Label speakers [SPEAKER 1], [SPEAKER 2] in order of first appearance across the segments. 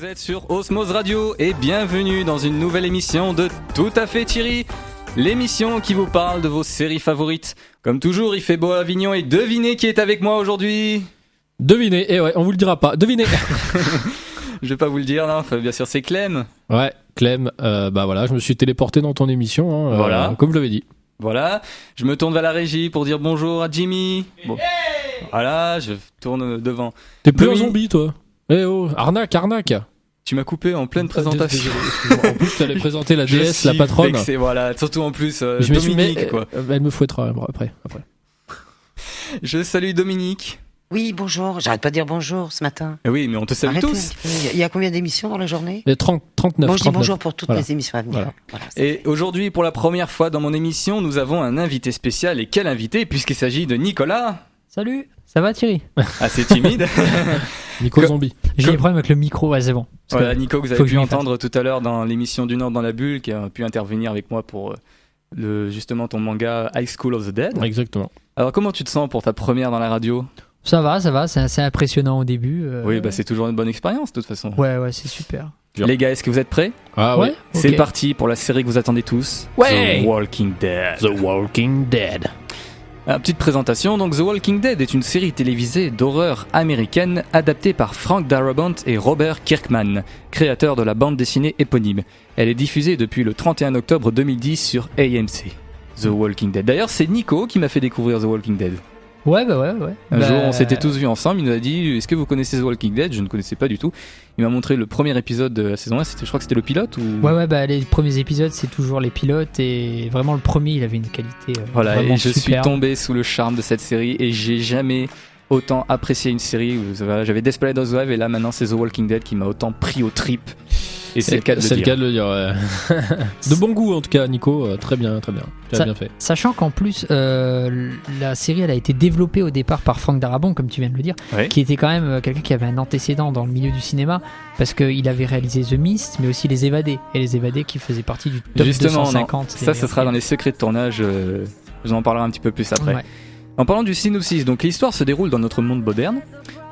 [SPEAKER 1] Vous êtes sur Osmose Radio et bienvenue dans une nouvelle émission de Tout à fait Thierry, l'émission qui vous parle de vos séries favorites. Comme toujours, il fait beau à Avignon et devinez qui est avec moi aujourd'hui.
[SPEAKER 2] Devinez, et ouais, on vous le dira pas, devinez.
[SPEAKER 1] Je vais pas vous le dire, non, bien sûr c'est Clem.
[SPEAKER 2] Ouais, Clem, bah voilà, je me suis téléporté dans ton émission,
[SPEAKER 1] voilà.
[SPEAKER 2] Comme je l'avais dit.
[SPEAKER 1] Voilà, je me tourne vers la régie pour dire bonjour à Jimmy. Bon. Voilà, je tourne devant.
[SPEAKER 2] T'es plus un zombie, toi. Eh oh, arnaque.
[SPEAKER 1] Tu m'as coupé en pleine présentation.
[SPEAKER 2] Désolé, en plus, t'allais présenter la déesse, la patronne.
[SPEAKER 1] Vexé, voilà, surtout en plus
[SPEAKER 2] je
[SPEAKER 1] Dominique, quoi.
[SPEAKER 2] Elle me fouettera après.
[SPEAKER 1] Je salue Dominique.
[SPEAKER 3] Oui, bonjour. J'arrête pas de dire bonjour ce matin.
[SPEAKER 1] Oui, mais on te salue tous.
[SPEAKER 3] Il y a combien d'émissions dans la journée ?
[SPEAKER 2] 39.
[SPEAKER 3] Bon, je dis bonjour pour toutes les émissions à venir.
[SPEAKER 2] Voilà.
[SPEAKER 1] Et aujourd'hui, pour la première fois dans mon émission, nous avons un invité spécial. Et quel invité, puisqu'il s'agit de Nicolas.
[SPEAKER 4] Salut, ça va Thierry ?
[SPEAKER 1] Assez timide.
[SPEAKER 2] Nico Zombie.
[SPEAKER 4] J'ai des problèmes avec le micro, ouais, c'est bon.
[SPEAKER 1] Voilà, Nico, que vous avez pu entendre tout à l'heure dans l'émission du Nord dans la Bulle, qui a pu intervenir avec moi pour justement ton manga High School of the Dead.
[SPEAKER 2] Exactement.
[SPEAKER 1] Alors, comment tu te sens pour ta première dans la radio ?
[SPEAKER 4] Ça va, c'est assez impressionnant au début.
[SPEAKER 1] Oui, bah c'est toujours une bonne expérience de toute façon.
[SPEAKER 4] Ouais, c'est super.
[SPEAKER 1] Les gars, est-ce que vous êtes prêts ?
[SPEAKER 2] Ah ouais.
[SPEAKER 1] C'est
[SPEAKER 4] okay.
[SPEAKER 1] Parti pour la série que vous attendez tous.
[SPEAKER 4] Ouais.
[SPEAKER 1] The Walking Dead.
[SPEAKER 2] The Walking Dead.
[SPEAKER 1] Petite présentation, donc The Walking Dead est une série télévisée d'horreur américaine adaptée par Frank Darabont et Robert Kirkman, créateurs de la bande dessinée éponyme. Elle est diffusée depuis le 31 octobre 2010 sur AMC. The Walking Dead. D'ailleurs, c'est Nico qui m'a fait découvrir The Walking Dead.
[SPEAKER 4] Ouais.
[SPEAKER 1] Un jour, on s'était tous vus ensemble, il nous a dit « Est-ce que vous connaissez The Walking Dead ?» Je ne connaissais pas du tout. Il m'a montré le premier épisode de la saison 1, je crois que c'était le pilote ou...
[SPEAKER 4] Ouais, les premiers épisodes, c'est toujours les pilotes, et vraiment le premier, il avait une qualité
[SPEAKER 1] voilà,
[SPEAKER 4] vraiment
[SPEAKER 1] et je
[SPEAKER 4] super.
[SPEAKER 1] suis tombé sous le charme de cette série, et j'ai jamais autant apprécié une série. J'avais Desperate Housewives, et là maintenant c'est The Walking Dead qui m'a autant pris aux tripes. Et c'est le cas de le dire.
[SPEAKER 2] C'est le cas de le dire, ouais. De bon goût en tout cas, Nico, très bien. Tu as bien fait.
[SPEAKER 4] Sachant qu'en plus, la série elle a été développée au départ par Frank Darabont, comme tu viens de le dire,
[SPEAKER 1] ouais.
[SPEAKER 4] Qui était quand même quelqu'un qui avait un antécédent dans le milieu du cinéma, parce qu'il avait réalisé The Mist, mais aussi Les Évadés, et Les Évadés qui faisaient partie du top
[SPEAKER 1] Justement,
[SPEAKER 4] 250.
[SPEAKER 1] Ça, ce sera dans les secrets de tournage, je vous en parlerai un petit peu plus après.
[SPEAKER 4] Ouais.
[SPEAKER 1] En parlant du synopsis, donc l'histoire se déroule dans notre monde moderne.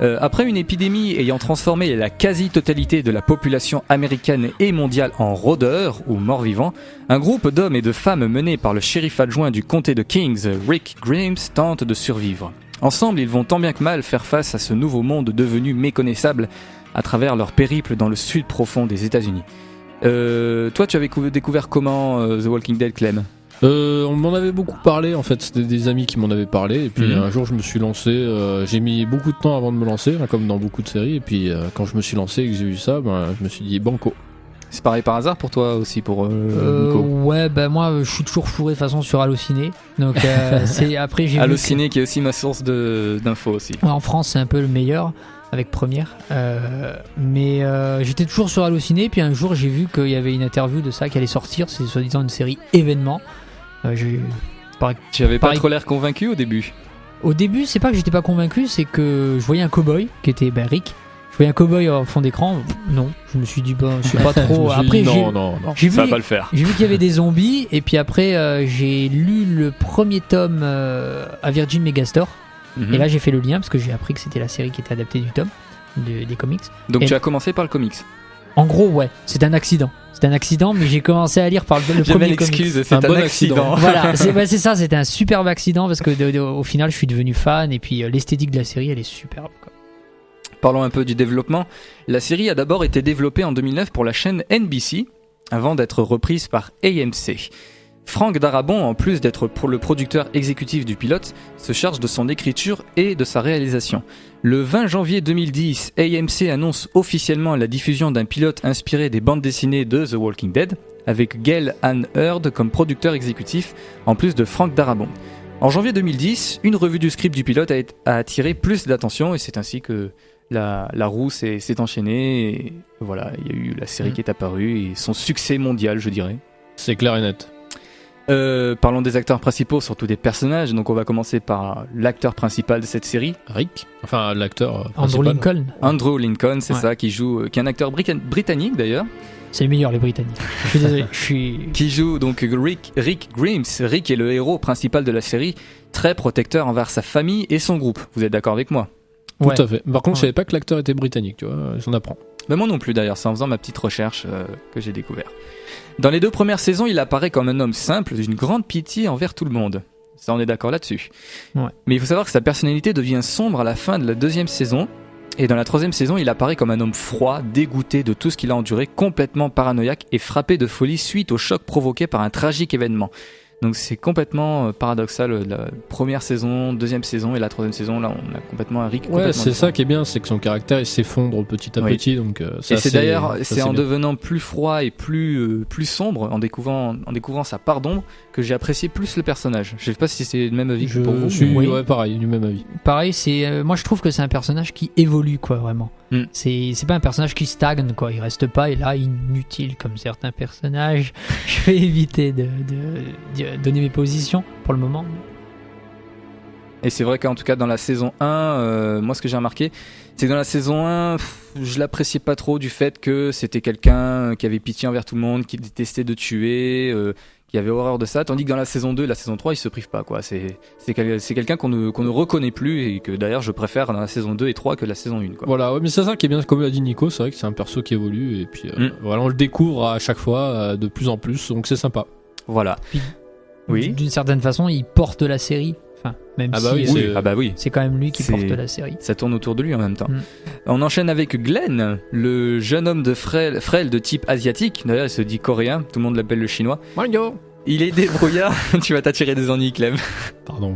[SPEAKER 1] Après une épidémie ayant transformé la quasi-totalité de la population américaine et mondiale en rôdeurs ou morts-vivants, un groupe d'hommes et de femmes mené par le shérif adjoint du comté de Kings, Rick Grimes, tente de survivre. Ensemble, ils vont tant bien que mal faire face à ce nouveau monde devenu méconnaissable à travers leur périple dans le sud profond des États-Unis. Toi, tu avais découvert comment The Walking Dead, Clem ?
[SPEAKER 2] On m'en avait beaucoup parlé en fait, c'était des amis qui m'en avaient parlé et puis un jour je me suis lancé, j'ai mis beaucoup de temps avant de me lancer, comme dans beaucoup de séries, et puis quand je me suis lancé et que j'ai vu ça, je me suis dit banco.
[SPEAKER 1] C'est pareil par hasard pour toi aussi, pour Nico ?
[SPEAKER 4] Ouais, moi je suis toujours fourré de toute façon sur Allociné, donc après j'ai
[SPEAKER 1] Allociné qui est aussi ma source d'infos aussi.
[SPEAKER 4] Ouais, en France c'est un peu le meilleur avec Première, mais j'étais toujours sur Allociné, puis un jour j'ai vu qu'il y avait une interview de ça qui allait sortir, c'est soi-disant une série événement.
[SPEAKER 1] Tu avais pas trop l'air convaincu au début ?
[SPEAKER 4] Au début, c'est pas que j'étais pas convaincu, c'est que je voyais un cow-boy qui était Rick. Je voyais un cow-boy au fond d'écran. Non, je me suis dit je sais pas trop. Après,
[SPEAKER 2] non,
[SPEAKER 1] ça va pas le faire.
[SPEAKER 4] J'ai vu qu'il y avait des zombies, et puis après j'ai lu le premier tome à Virgin Megastore. Et là j'ai fait le lien parce que j'ai appris que c'était la série qui était adaptée du tome des comics.
[SPEAKER 1] Donc tu as commencé par le comics ?
[SPEAKER 4] En gros, ouais, c'est un accident. C'est un accident, mais j'ai commencé à lire par le premier comics.
[SPEAKER 1] C'est un bon accident.
[SPEAKER 4] Voilà, c'est ça, c'était un superbe accident parce que au final, je suis devenu fan, et puis l'esthétique de la série, elle est superbe, quoi.
[SPEAKER 1] Parlons un peu du développement. La série a d'abord été développée en 2009 pour la chaîne NBC, avant d'être reprise par AMC. Frank Darabont, en plus d'être le producteur exécutif du pilote, se charge de son écriture et de sa réalisation. Le 20 janvier 2010, AMC annonce officiellement la diffusion d'un pilote inspiré des bandes dessinées de The Walking Dead, avec Gale Anne Hurd comme producteur exécutif, en plus de Frank Darabont. En janvier 2010, une revue du script du pilote a attiré plus d'attention, et c'est ainsi que la roue s'est enchaînée, et voilà, il y a eu la série qui est apparue, et son succès mondial, je dirais.
[SPEAKER 2] C'est clair et net.
[SPEAKER 1] Parlons des acteurs principaux, surtout des personnages. Donc on va commencer par l'acteur principal de cette série,
[SPEAKER 2] Rick, enfin l'acteur
[SPEAKER 4] Andrew
[SPEAKER 2] principal.
[SPEAKER 4] Lincoln.
[SPEAKER 1] Andrew Lincoln, c'est ça, qui est un acteur britannique d'ailleurs.
[SPEAKER 4] C'est le meilleur, les Britanniques. Je suis désolé,
[SPEAKER 1] Qui joue donc Rick Grimes. Rick est le héros principal de la série, très protecteur envers sa famille et son groupe. Vous êtes d'accord avec moi ?
[SPEAKER 2] Tout à fait. Par contre, je savais pas que l'acteur était britannique, tu vois, j'en apprends.
[SPEAKER 1] Ben moi non plus d'ailleurs, c'est en faisant ma petite recherche que j'ai découvert. Dans les 2 premières saisons, il apparaît comme un homme simple, d'une grande pitié envers tout le monde. Ça, on est d'accord là-dessus.
[SPEAKER 4] Ouais.
[SPEAKER 1] Mais il faut savoir que sa personnalité devient sombre à la fin de la 2e saison. Et dans la 3e saison, il apparaît comme un homme froid, dégoûté de tout ce qu'il a enduré, complètement paranoïaque et frappé de folie suite au choc provoqué par un tragique événement. Donc c'est complètement paradoxal, la première saison, 2e saison et la 3e saison, là on a complètement un Rick complètement
[SPEAKER 2] c'est
[SPEAKER 1] différent.
[SPEAKER 2] ça qui est bien, c'est que son caractère il s'effondre petit à petit, donc
[SPEAKER 1] c'est en devenant plus froid et plus sombre, en découvrant sa part d'ombre, que j'ai apprécié plus le personnage. Je sais pas si c'est le même avis que pour vous.
[SPEAKER 2] Ouais, pareil, du même avis.
[SPEAKER 4] Pareil, moi je trouve que c'est un personnage qui évolue, quoi, vraiment. C'est pas un personnage qui stagne, quoi. Il reste pas et là inutile comme certains personnages. Je vais éviter de donner mes positions pour le moment.
[SPEAKER 1] Et c'est vrai qu'en tout cas dans la saison 1, moi ce que j'ai remarqué, c'est que dans la saison 1, je l'appréciais pas trop du fait que c'était quelqu'un qui avait pitié envers tout le monde, qui détestait de tuer, qui avait horreur de ça, tandis que dans la saison 2 et la saison 3, il se prive pas, quoi. C'est quelqu'un qu'on ne reconnaît plus et que d'ailleurs je préfère dans la saison 2 et 3 que la saison 1, quoi.
[SPEAKER 2] Voilà, ouais, mais c'est ça qui est bien, comme l'a dit Nico, c'est vrai que c'est un perso qui évolue et puis voilà, on le découvre à chaque fois de plus en plus, donc c'est sympa.
[SPEAKER 1] Voilà.
[SPEAKER 4] Puis,
[SPEAKER 1] oui.
[SPEAKER 4] D'une certaine façon, il porte la série. Enfin, même
[SPEAKER 1] oui.
[SPEAKER 4] C'est quand même lui qui porte la série.
[SPEAKER 1] Ça tourne autour de lui en même temps. On enchaîne avec Glenn, le jeune homme de frêle de type asiatique. D'ailleurs, il se dit coréen, tout le monde l'appelle le chinois.
[SPEAKER 2] Bonjour.
[SPEAKER 1] Il est débrouillard. Tu vas t'attirer des ennuis, Clem.
[SPEAKER 2] Pardon.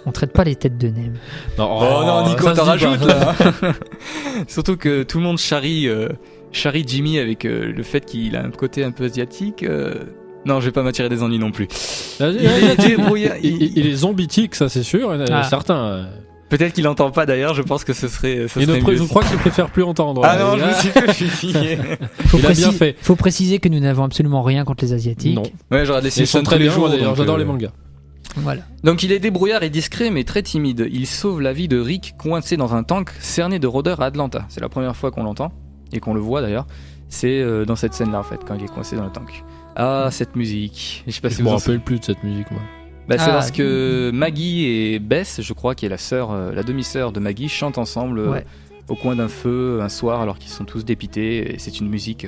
[SPEAKER 4] On traite pas les têtes de Nem.
[SPEAKER 1] Non, Nico, t'en rajoutes là. Surtout que tout le monde charrie Jimmy avec le fait qu'il a un côté un peu asiatique. Non, je vais pas m'attirer des ennuis non plus.
[SPEAKER 2] Il est débrouillard. Il est zombitique, ça c'est sûr, certain.
[SPEAKER 1] Peut-être qu'il entend pas d'ailleurs, je pense que ce serait mieux.
[SPEAKER 2] Je crois qu'il préfère plus entendre.
[SPEAKER 1] Ah non, je me suis fait fusiller.
[SPEAKER 2] Bien fait.
[SPEAKER 4] Faut préciser que nous n'avons absolument rien contre les Asiatiques.
[SPEAKER 2] Non.
[SPEAKER 1] Ouais, je regarde des
[SPEAKER 2] Simpsons très bien, d'ailleurs, j'adore les mangas.
[SPEAKER 4] Voilà.
[SPEAKER 1] Donc il est débrouillard et discret mais très timide. Il sauve la vie de Rick coincé dans un tank cerné de rôdeurs à Atlanta. C'est la première fois qu'on l'entend et qu'on le voit d'ailleurs. C'est dans cette scène-là en fait, quand il est coincé dans le tank. Ah, cette musique. Je sais pas si
[SPEAKER 2] je me rappelle plus de cette musique, moi.
[SPEAKER 1] C'est parce que Maggie et Bess, je crois, qui est la demi-sœur de Maggie, chantent ensemble au coin d'un feu un soir alors qu'ils sont tous dépités. Et c'est une musique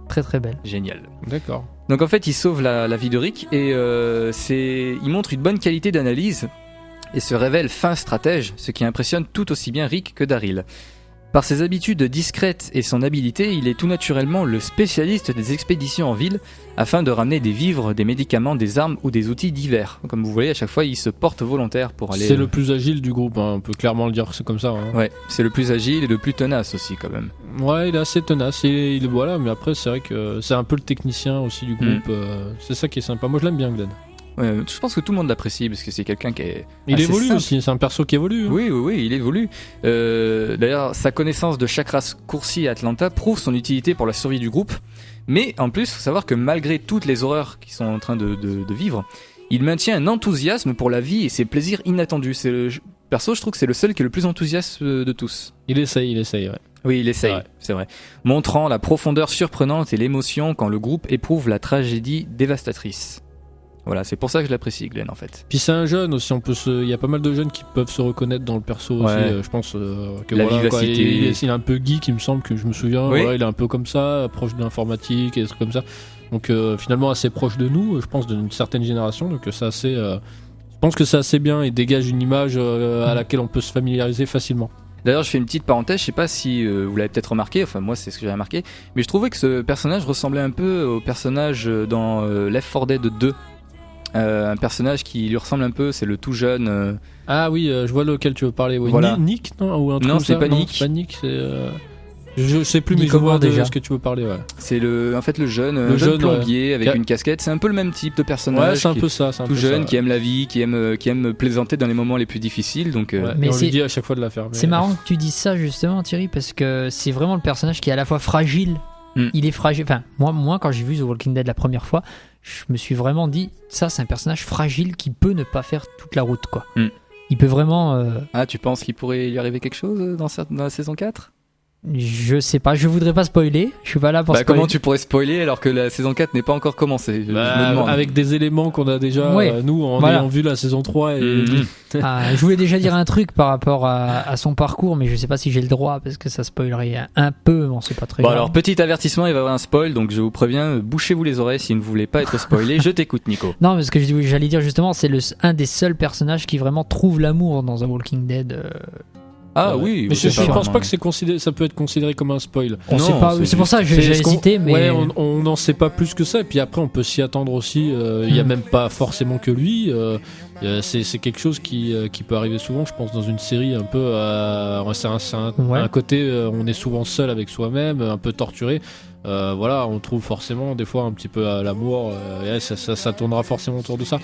[SPEAKER 4] très très belle.
[SPEAKER 1] Géniale.
[SPEAKER 2] D'accord.
[SPEAKER 1] Donc en fait, il sauve la vie de Rick et il montre une bonne qualité d'analyse et se révèle fin stratège, ce qui impressionne tout aussi bien Rick que Daryl. Par ses habitudes discrètes et son habileté, il est tout naturellement le spécialiste des expéditions en ville afin de ramener des vivres, des médicaments, des armes ou des outils divers. Comme vous voyez, à chaque fois, il se porte volontaire pour aller...
[SPEAKER 2] C'est le plus agile du groupe, on peut clairement le dire, c'est comme ça.
[SPEAKER 1] Ouais, c'est le plus agile et le plus tenace aussi quand même.
[SPEAKER 2] Ouais, il est assez tenace, voilà, mais après c'est vrai que c'est un peu le technicien aussi du groupe, c'est ça qui est sympa. Moi je l'aime bien, Glenn.
[SPEAKER 1] Ouais, je pense que tout le monde l'apprécie parce que c'est quelqu'un qui est.
[SPEAKER 2] Il évolue
[SPEAKER 1] simple.
[SPEAKER 2] aussi, c'est un perso qui évolue.
[SPEAKER 1] Oui, il évolue. D'ailleurs, sa connaissance de chaque race coursie à Atlanta prouve son utilité pour la survie du groupe. Mais en plus, il faut savoir que malgré toutes les horreurs qu'ils sont en train de vivre, il maintient un enthousiasme pour la vie et ses plaisirs inattendus. Perso, je trouve que c'est le seul qui est le plus enthousiaste de tous.
[SPEAKER 2] Il essaye, ouais.
[SPEAKER 1] Oui, il essaye, c'est vrai. Montrant la profondeur surprenante et l'émotion quand le groupe éprouve la tragédie dévastatrice. Voilà, c'est pour ça que je l'apprécie, Glenn, en fait.
[SPEAKER 2] Puis c'est un jeune aussi, il y a pas mal de jeunes qui peuvent se reconnaître dans le perso aussi. Je pense que
[SPEAKER 1] la vivacité.
[SPEAKER 2] Il est un peu geek, il me semble, que je me souviens.
[SPEAKER 1] Oui.
[SPEAKER 2] Il est un peu comme ça, proche de l'informatique et des trucs comme ça. Donc finalement assez proche de nous, je pense, d'une certaine génération. Donc c'est assez. Je pense que c'est assez bien. Il dégage une image à laquelle on peut se familiariser facilement.
[SPEAKER 1] D'ailleurs, je fais une petite parenthèse, je sais pas si vous l'avez peut-être remarqué, enfin moi c'est ce que j'ai remarqué, mais je trouvais que ce personnage ressemblait un peu au personnage dans Left 4 Dead 2. Un personnage qui lui ressemble un peu, c'est le tout jeune.
[SPEAKER 2] Ah oui, je vois lequel tu veux parler. Oui.
[SPEAKER 1] Voilà.
[SPEAKER 2] Nick, non, ou un truc
[SPEAKER 1] non, c'est pas Nick.
[SPEAKER 2] C'est pas Nick, c'est. Je sais plus, mais je vois déjà ce que tu veux parler. Ouais.
[SPEAKER 1] C'est en fait le jeune plombier avec une casquette. C'est un peu le même type de personnage.
[SPEAKER 2] Ouais, c'est un peu ça. C'est un
[SPEAKER 1] tout
[SPEAKER 2] peu
[SPEAKER 1] jeune,
[SPEAKER 2] ça,
[SPEAKER 1] qui aime la vie, qui aime plaisanter dans les moments les plus difficiles. Donc,
[SPEAKER 4] mais
[SPEAKER 2] on lui dit à chaque fois de la faire.
[SPEAKER 4] C'est marrant que tu dises ça justement, Thierry, parce que c'est vraiment le personnage qui est à la fois fragile. Il est fragile. Enfin, moi, quand j'ai vu The Walking Dead la première fois, je me suis vraiment dit, ça, c'est un personnage fragile qui peut ne pas faire toute la route, quoi. Il peut vraiment.
[SPEAKER 1] Ah, tu penses qu'il pourrait lui arriver quelque chose dans la saison 4 ?
[SPEAKER 4] Je sais pas, je voudrais pas spoiler. Je suis pas là pour spoiler.
[SPEAKER 1] Comment tu pourrais spoiler alors que la saison 4 n'est pas encore commencée? Je me demande.
[SPEAKER 2] Avec des éléments qu'on a déjà, nous, en ayant vu la saison 3. Et...
[SPEAKER 4] je voulais déjà dire un truc par rapport à son parcours, mais je sais pas si j'ai le droit parce que ça spoilerait un peu, bon, c'est pas très grave.
[SPEAKER 1] Alors, petit avertissement, il va y avoir un spoil, donc je vous préviens, bouchez-vous les oreilles si vous ne voulez pas être spoilé. Je t'écoute, Nico.
[SPEAKER 4] Non, mais ce que j'allais dire justement, c'est un des seuls personnages qui vraiment trouve l'amour dans The Walking Dead.
[SPEAKER 1] Oui,
[SPEAKER 2] mais je pense pas que ça peut être considéré comme un spoil.
[SPEAKER 4] On sait pas, c'est pour ça que j'ai hésité, mais
[SPEAKER 2] on n'en sait pas plus que ça. Et puis après, on peut s'y attendre aussi. Il y a même pas forcément que lui. C'est quelque chose qui peut arriver souvent, je pense, dans une série un peu. C'est un côté, on est souvent seul avec soi-même, un peu torturé. On trouve forcément des fois un petit peu l'amour. Ça tournera forcément autour de ça.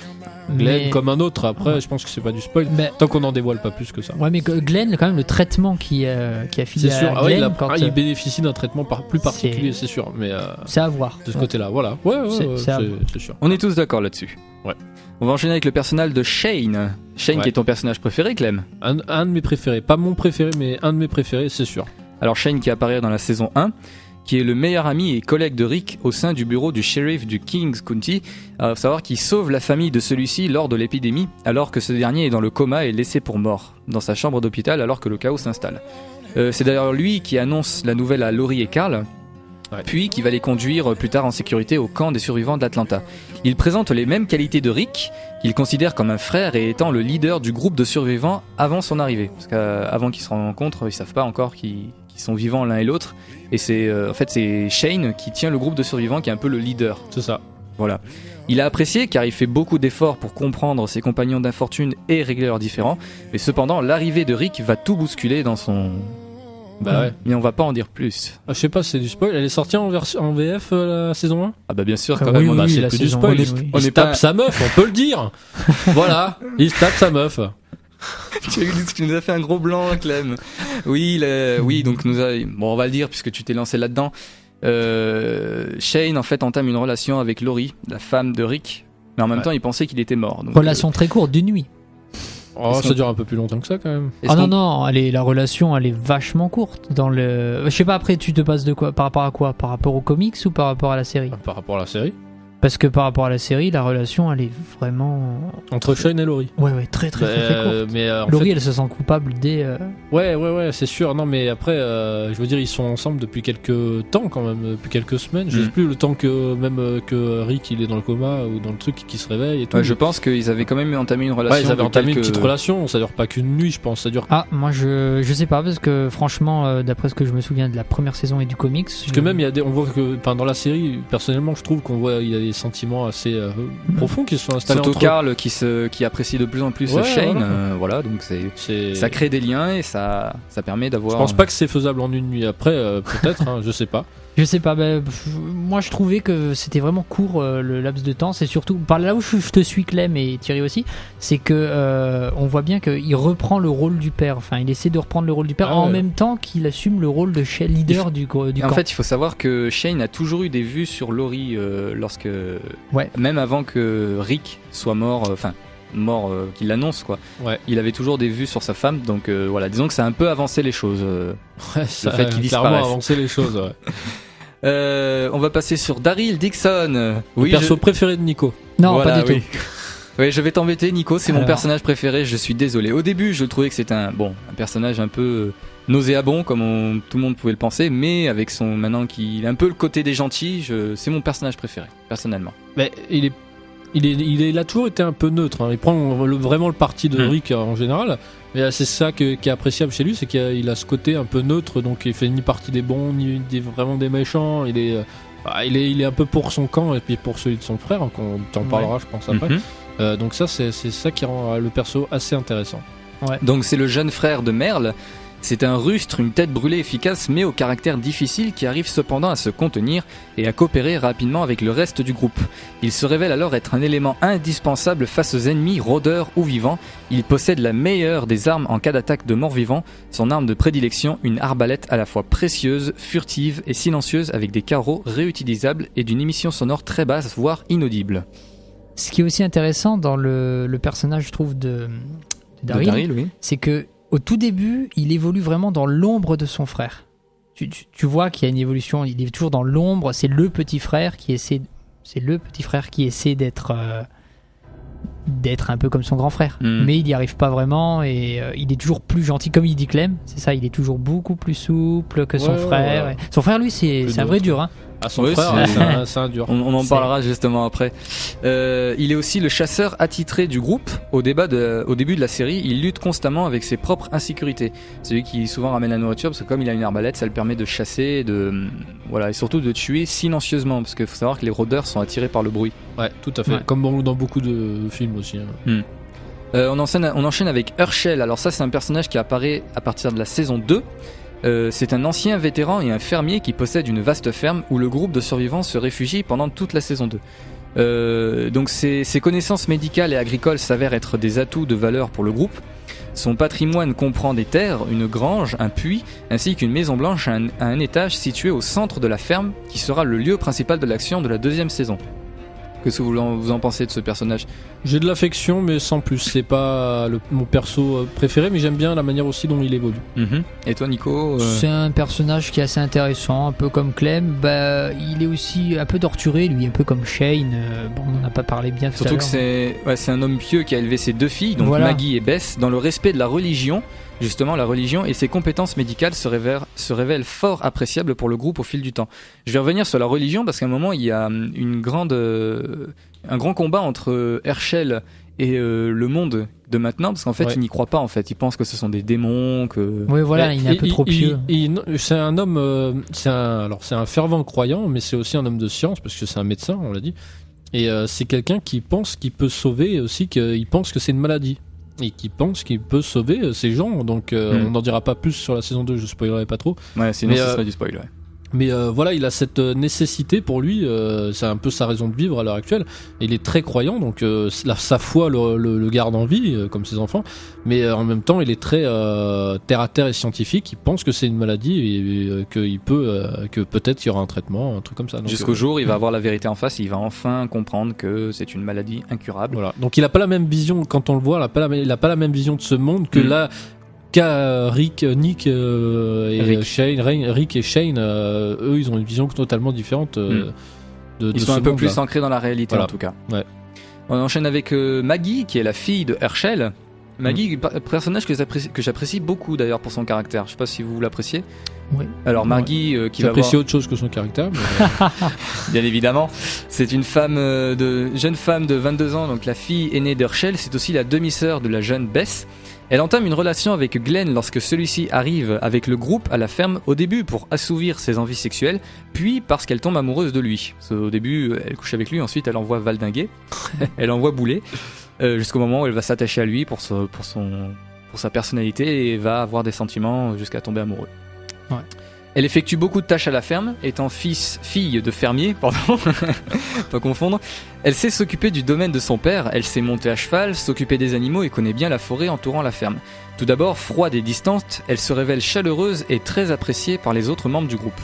[SPEAKER 2] Glenn comme un autre. Après, je pense que c'est pas du spoil. Tant qu'on n'en dévoile pas plus que ça.
[SPEAKER 4] Ouais, mais Glenn, quand même, le traitement qui a filé à Glenn,
[SPEAKER 2] il bénéficie d'un traitement plus particulier, c'est sûr. Mais
[SPEAKER 4] c'est à voir.
[SPEAKER 2] De ce côté-là, voilà. C'est sûr.
[SPEAKER 1] On est tous d'accord là-dessus.
[SPEAKER 2] Ouais.
[SPEAKER 1] On va enchaîner avec le personnage de Shane. Shane, qui est ton personnage préféré, Clem?
[SPEAKER 2] Un de mes préférés. Pas mon préféré, mais un de mes préférés, c'est sûr.
[SPEAKER 1] Alors Shane qui apparaît dans la saison 1, qui est le meilleur ami et collègue de Rick au sein du bureau du shérif du Kings County. Il faut savoir qu'il sauve la famille de celui-ci lors de l'épidémie, alors que ce dernier est dans le coma et laissé pour mort, dans sa chambre d'hôpital alors que le chaos s'installe. C'est d'ailleurs lui qui annonce la nouvelle à Laurie et Carl, puis qui va les conduire plus tard en sécurité au camp des survivants de l'Atlanta. Il présente les mêmes qualités de Rick, qu'il considère comme un frère et étant le leader du groupe de survivants avant son arrivée. Parce qu'avant qu'ils se rencontrent, ils savent pas encore qu'ils sont vivants l'un et l'autre. Et c'est Shane qui tient le groupe de survivants, qui est un peu le leader.
[SPEAKER 2] C'est ça.
[SPEAKER 1] Voilà. Il a apprécié car il fait beaucoup d'efforts pour comprendre ses compagnons d'infortune et régler leurs différends. Mais cependant, l'arrivée de Rick va tout bousculer dans son... Mais on va pas en dire plus.
[SPEAKER 2] Je sais pas, c'est du spoil. Elle est sortie en VF la saison 1 ?
[SPEAKER 1] Bien sûr, quand même.
[SPEAKER 2] C'est plus du spoil. Il se tape sa meuf, on peut le dire. Voilà, il se tape sa meuf.
[SPEAKER 1] Tu nous as fait un gros blanc, Clem. Oui, donc on va le dire puisque tu t'es lancé là-dedans. Shane en fait entame une relation avec Laurie, la femme de Rick, mais en même temps il pensait qu'il était mort. Donc,
[SPEAKER 4] relation très courte d'une nuit.
[SPEAKER 2] Ça dure un peu plus longtemps que ça quand même.
[SPEAKER 4] Non, la relation elle est vachement courte dans le. Je sais pas, après tu te passes de quoi? Par rapport à quoi? Par rapport aux comics ou par rapport à la série?
[SPEAKER 2] Par rapport à la série. Parce
[SPEAKER 4] que par rapport à la série, la relation elle est vraiment.
[SPEAKER 2] Entre Shane et Laurie.
[SPEAKER 4] Ouais, très courte.
[SPEAKER 2] Mais
[SPEAKER 4] Laurie elle se sent coupable dès.
[SPEAKER 2] Ouais, c'est sûr. Non, mais après, je veux dire, ils sont ensemble depuis quelques temps quand même, depuis quelques semaines. Je sais plus le temps que Rick il est dans le coma ou dans le truc qui se réveille et tout.
[SPEAKER 1] Je pense qu'ils avaient quand même entamé une relation.
[SPEAKER 2] Ils avaient entamé une petite relation. Ça dure pas qu'une nuit, je pense. Ça dure.
[SPEAKER 4] Moi je sais pas parce que franchement, d'après ce que je me souviens de la première saison et du comics.
[SPEAKER 2] Parce que même on voit que, dans la série, personnellement, je trouve qu'on voit il y a des sentiments assez profonds qui se sont installés
[SPEAKER 1] surtout
[SPEAKER 2] entre
[SPEAKER 1] Carl qui apprécie de plus en plus Shane. Donc ça crée des liens et ça permet d'avoir.
[SPEAKER 2] Je pense pas que c'est faisable en une nuit. Après, peut-être, je sais pas.
[SPEAKER 4] Je sais pas, moi je trouvais que c'était vraiment court le laps de temps. C'est surtout par là où je te suis, Clem et Thierry aussi, c'est que on voit bien qu'il reprend le rôle du père. Enfin, il essaie de reprendre le rôle du père en même temps qu'il assume le rôle de leader du camp.
[SPEAKER 1] En fait, il faut savoir que Shane a toujours eu des vues sur Laurie même avant que Rick soit mort. Qu'il l'annonce quoi. Il avait toujours des vues sur sa femme, donc disons que ça a un peu avancé les choses.
[SPEAKER 2] Ça le fait qu'il disparaisse. Clairement avancé les choses.
[SPEAKER 1] On va passer sur Daryl Dixon.
[SPEAKER 2] Le perso préféré de Nico.
[SPEAKER 4] Non, pas du tout.
[SPEAKER 1] Oui, je vais t'embêter, Nico. C'est mon personnage préféré. Je suis désolé. Au début, je trouvais que c'était un personnage un peu nauséabond, comme tout le monde pouvait le penser, mais avec maintenant qu'il a un peu le côté des gentils, c'est mon personnage préféré, personnellement.
[SPEAKER 2] Mais il a toujours été un peu neutre. Il prend vraiment le parti de Rick en général. Mais c'est ça qui est appréciable chez lui, c'est qu'il a ce côté un peu neutre, donc il fait ni partie des bons, ni vraiment des méchants. Il est un peu pour son camp et puis pour celui de son frère, qu'on t'en parlera, je pense, après. Donc ça, c'est ça qui rend le perso assez intéressant.
[SPEAKER 1] Donc c'est le jeune frère de Merle. C'est un rustre, une tête brûlée efficace, mais au caractère difficile qui arrive cependant à se contenir et à coopérer rapidement avec le reste du groupe. Il se révèle alors être un élément indispensable face aux ennemis, rôdeurs ou vivants. Il possède la meilleure des armes en cas d'attaque de morts-vivants. Son arme de prédilection, une arbalète à la fois précieuse, furtive et silencieuse avec des carreaux réutilisables et d'une émission sonore très basse, voire inaudible.
[SPEAKER 4] Ce qui est aussi intéressant dans le personnage, je trouve, de Daryl, c'est que au tout début, il évolue vraiment dans l'ombre de son frère. tu vois qu'il y a une évolution. Il est toujours dans l'ombre. C'est le petit frère qui essaie d'être un peu comme son grand frère, mais il n'y arrive pas vraiment et il est toujours plus gentil, comme il dit Clem, c'est ça, il est toujours beaucoup plus souple que son frère. Ouais. Son frère, lui, c'est un vrai dur. Hein.
[SPEAKER 2] Ah, son frère, c'est un dur.
[SPEAKER 1] On en parlera justement après. Il est aussi le chasseur attitré du groupe. Au début de la série, il lutte constamment avec ses propres insécurités. C'est lui qui souvent ramène la nourriture parce que comme il a une arbalète, ça le permet de chasser, et surtout de tuer silencieusement parce qu'il faut savoir que les rôdeurs sont attirés par le bruit.
[SPEAKER 2] Ouais, tout à fait. Ouais. Comme dans beaucoup de films aussi. Hein.
[SPEAKER 1] On enchaîne avec Herschel. Alors ça, c'est un personnage qui apparaît à partir de la saison 2. C'est un ancien vétéran et un fermier qui possède une vaste ferme où le groupe de survivants se réfugie pendant toute la saison 2. Donc ses connaissances médicales et agricoles s'avèrent être des atouts de valeur pour le groupe. Son patrimoine comprend des terres, une grange, un puits, ainsi qu'une maison blanche à un étage situé au centre de la ferme qui sera le lieu principal de l'action de la 2e saison. Qu'est-ce que vous en pensez de ce personnage ?
[SPEAKER 2] J'ai de l'affection, mais sans plus. C'est pas mon perso préféré, mais j'aime bien la manière aussi dont il évolue.
[SPEAKER 1] Et toi, Nico
[SPEAKER 4] C'est un personnage qui est assez intéressant, un peu comme Clem. Il est aussi un peu torturé, lui, un peu comme Shane. On n'en a pas parlé bien tout à l'heure.
[SPEAKER 1] Surtout que c'est un homme pieux qui a élevé ses 2 filles, donc voilà. Maggie et Bess, dans le respect de la religion. Justement, la religion et ses compétences médicales se révèlent fort appréciables pour le groupe au fil du temps. Je vais revenir sur la religion parce qu'à un moment, il y a un grand combat entre Herschel et le monde de maintenant, parce qu'en fait, il n'y croit pas. En fait, il pense que ce sont des démons.
[SPEAKER 4] Oui, voilà, il est un peu trop pieux.
[SPEAKER 2] C'est un homme, c'est un fervent croyant, mais c'est aussi un homme de science parce que c'est un médecin, on l'a dit. Et c'est quelqu'un qui pense qu'il peut sauver aussi, qu'il pense que c'est une maladie. Et qui pense qu'il peut sauver ces gens, donc on n'en dira pas plus sur la saison 2, je spoilerai pas trop.
[SPEAKER 1] Ouais, sinon ce serait du spoil, ouais.
[SPEAKER 2] Mais voilà, il a cette nécessité pour lui, c'est un peu sa raison de vivre à l'heure actuelle. Il est très croyant, donc sa foi le garde en vie, comme ses enfants. Mais en même temps, il est très terre à terre et scientifique. Il pense que c'est une maladie et que peut-être il y aura un traitement, un truc comme ça. Donc,
[SPEAKER 1] jusqu'au jour, il va avoir la vérité en face. Et il va enfin comprendre que c'est une maladie incurable.
[SPEAKER 2] Voilà. Donc il a pas la même vision quand on le voit. Il a pas la même vision de ce monde que là. Rick et Shane, eux, ils ont une vision totalement différente de
[SPEAKER 1] ils sont un peu plus ancrés dans la réalité, en tout cas.
[SPEAKER 2] Ouais.
[SPEAKER 1] On enchaîne avec Maggie, qui est la fille de Herschel. Maggie, personnage que j'apprécie beaucoup d'ailleurs pour son caractère. Je sais pas si vous l'appréciez.
[SPEAKER 4] Oui.
[SPEAKER 1] Alors Maggie, qui va
[SPEAKER 2] j'apprécie autre chose que son caractère. Mais
[SPEAKER 1] bien évidemment, c'est une jeune femme de 22 ans, donc la fille aînée d'Herschel. C'est aussi la demi-sœur de la jeune Bess. Elle entame une relation avec Glenn lorsque celui-ci arrive avec le groupe à la ferme, au début pour assouvir ses envies sexuelles, puis parce qu'elle tombe amoureuse de lui. Au début, elle couche avec lui, ensuite elle envoie valdinguer, elle envoie bouler, jusqu'au moment où elle va s'attacher à lui pour sa personnalité et va avoir des sentiments jusqu'à tomber amoureux.
[SPEAKER 4] Ouais.
[SPEAKER 1] Elle effectue beaucoup de tâches à la ferme, étant fille de fermier, pas confondre. Elle sait s'occuper du domaine de son père, elle sait monter à cheval, s'occuper des animaux et connaît bien la forêt entourant la ferme. Tout d'abord, froide et distante, elle se révèle chaleureuse et très appréciée par les autres membres du groupe.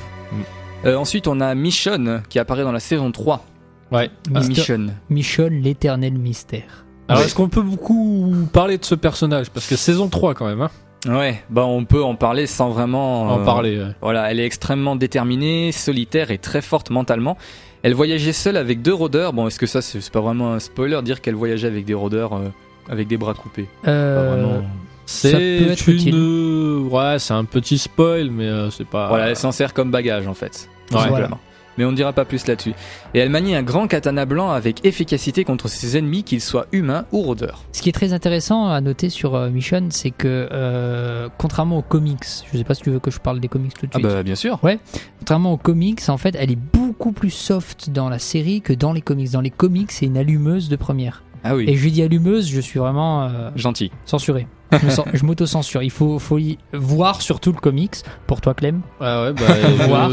[SPEAKER 1] Ensuite, on a Michonne qui apparaît dans la saison 3.
[SPEAKER 2] Ouais,
[SPEAKER 4] Michonne, l'éternel mystère.
[SPEAKER 2] Alors, est-ce qu'on peut beaucoup parler de ce personnage ? Parce que saison 3 quand même, hein.
[SPEAKER 1] Ouais, on peut en parler sans vraiment
[SPEAKER 2] en parler. Ouais.
[SPEAKER 1] Voilà, elle est extrêmement déterminée, solitaire et très forte mentalement. Elle voyageait seule avec 2 rôdeurs. Bon, est-ce que ça c'est pas vraiment un spoiler dire qu'elle voyageait avec des rôdeurs avec des bras coupés
[SPEAKER 4] pas vraiment...
[SPEAKER 2] C'est
[SPEAKER 4] ça peut être utile.
[SPEAKER 2] Ouais, c'est un petit spoil, mais c'est pas.
[SPEAKER 1] Voilà, elle s'en sert comme bagage en fait.
[SPEAKER 2] Ouais.
[SPEAKER 1] Voilà. Mais on ne dira pas plus là-dessus. Et elle manie un grand katana blanc avec efficacité contre ses ennemis, qu'ils soient humains ou rôdeurs.
[SPEAKER 4] Ce qui est très intéressant à noter sur Michonne, c'est que contrairement aux comics, je sais pas si tu veux que je parle des comics tout de suite.
[SPEAKER 1] Ah bah bien sûr.
[SPEAKER 4] Ouais. Contrairement aux comics, en fait, elle est beaucoup plus soft dans la série que dans les comics. Dans les comics, c'est une allumeuse de première.
[SPEAKER 1] Ah oui.
[SPEAKER 4] Et je lui dis allumeuse, je suis vraiment
[SPEAKER 1] gentil.
[SPEAKER 4] Censuré. Je m'auto-censure. Il faut y voir surtout le comics. Pour toi, Clem.
[SPEAKER 2] Ah ouais,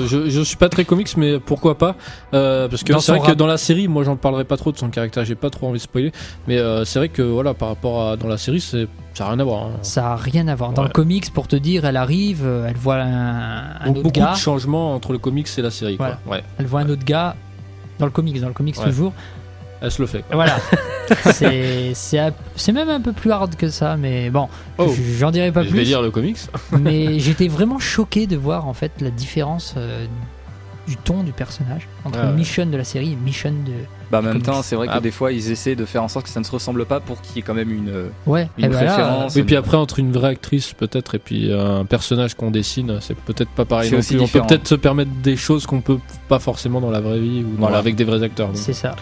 [SPEAKER 2] je suis pas très comics, mais pourquoi pas parce que c'est vrai que dans la série, moi j'en parlerai pas trop de son caractère, j'ai pas trop envie de spoiler. Mais c'est vrai que voilà, par rapport à dans la série, ça a rien à voir. Hein.
[SPEAKER 4] Ça a rien à voir. Dans le comics, pour te dire, elle arrive, elle voit un autre
[SPEAKER 2] beaucoup
[SPEAKER 4] gars.
[SPEAKER 2] Beaucoup de changements entre le comics et la série.
[SPEAKER 4] Voilà.
[SPEAKER 2] Quoi. Ouais.
[SPEAKER 4] Elle voit un autre gars dans le comics
[SPEAKER 2] ouais.
[SPEAKER 4] toujours.
[SPEAKER 2] Elle se le fait. Quoi.
[SPEAKER 4] Voilà. c'est même un peu plus hard que ça, mais bon, j'en dirai pas plus.
[SPEAKER 2] Je vais lire le comics.
[SPEAKER 4] Mais j'étais vraiment choqué de voir en fait la différence du ton du personnage entre Michonne de la série et Michonne de.
[SPEAKER 1] Bah en même temps, c'est vrai que des fois ils essaient de faire en sorte que ça ne se ressemble pas pour qu'il y ait quand même une préférence.
[SPEAKER 2] Et puis après, entre une vraie actrice peut-être et puis un personnage qu'on dessine, c'est peut-être pas pareil non plus. On peut peut-être se permettre des choses qu'on peut pas forcément dans la vraie vie ou avec des vrais acteurs. Donc.
[SPEAKER 4] C'est ça.